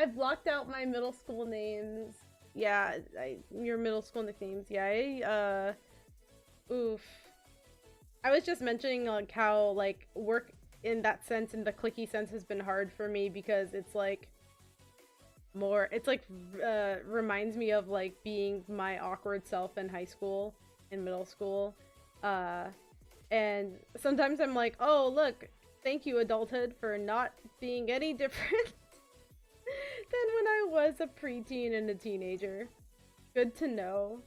I blocked out my middle school names. Yeah, your middle school nicknames. Yeah, oof. I was just mentioning like how like work in that sense, in the clicky sense, has been hard for me because it's like more. It's like reminds me of like being my awkward self in high school, in middle school, uh, and sometimes I'm like, oh look, thank you adulthood for not being any different than when I was a preteen and a teenager. Good to know.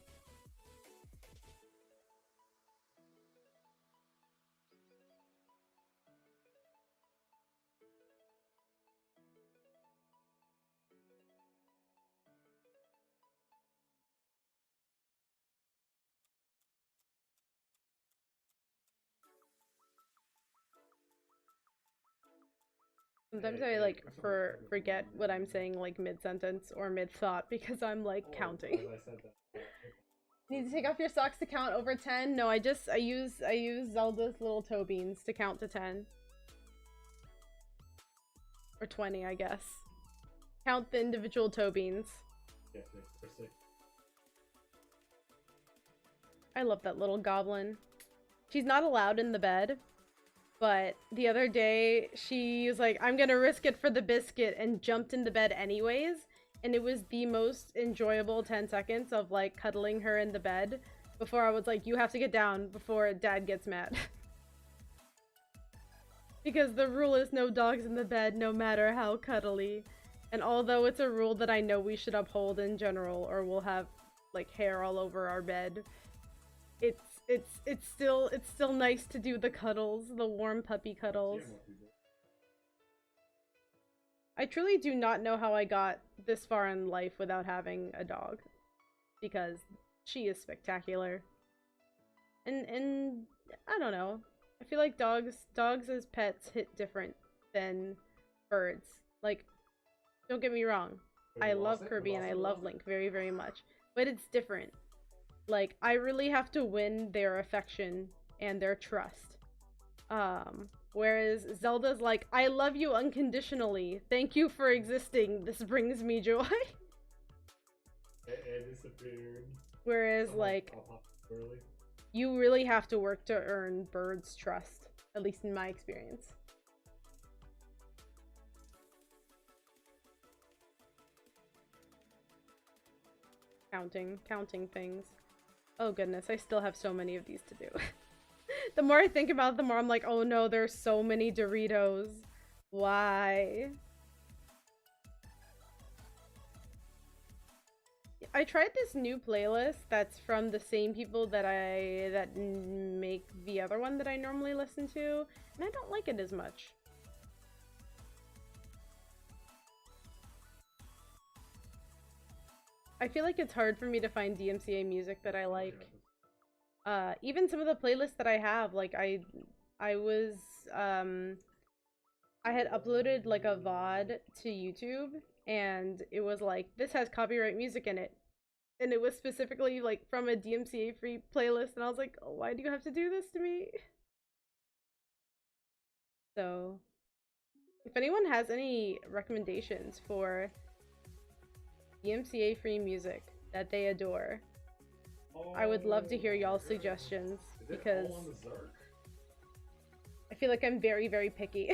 Sometimes I like forget what I'm saying like mid sentence or mid thought because I'm like counting. Need to take off your socks to count over 10? No, I use Zelda's little toe beans to count to 10. Or 20, I guess. Count the individual toe beans. I love that little goblin. She's not allowed in the bed, but the other day she was like, I'm gonna risk it for the biscuit, and jumped in the bed anyways. And it was the most enjoyable 10 seconds of like cuddling her in the bed before I was like, you have to get down before dad gets mad. Because the rule is no dogs in the bed, no matter how cuddly. And although it's a rule that I know we should uphold in general, or we'll have like hair all over our bed, it's still nice to do the cuddles, the warm puppy cuddles. I truly do not know how I got this far in life without having a dog, because she is spectacular. And I don't know. I feel like dogs as pets hit different than birds. Like, don't get me wrong. I love Kirby and I love Link very, very much. But it's different. Like, I really have to win their affection and their trust. Whereas Zelda's like, I love you unconditionally. Thank you for existing. This brings me joy. It disappeared. Whereas, like, you really have to work to earn birds' trust. At least in my experience. Counting things. Oh goodness, I still have so many of these to do. The more I think about it, the more I'm like, oh no, there's so many Doritos. Why? I tried this new playlist that's from the same people that make the other one that I normally listen to, and I don't like it as much. I feel like it's hard for me to find DMCA music that I like. Even some of the playlists that I have, like I was I had uploaded like a VOD to YouTube, and it was like, this has copyright music in it. And it was specifically like from a DMCA free playlist, and I was like, oh, why do you have to do this to me? So, if anyone has any recommendations for DMCA free music that they adore, I would love to hear y'all's suggestions, because I feel like I'm very, very picky.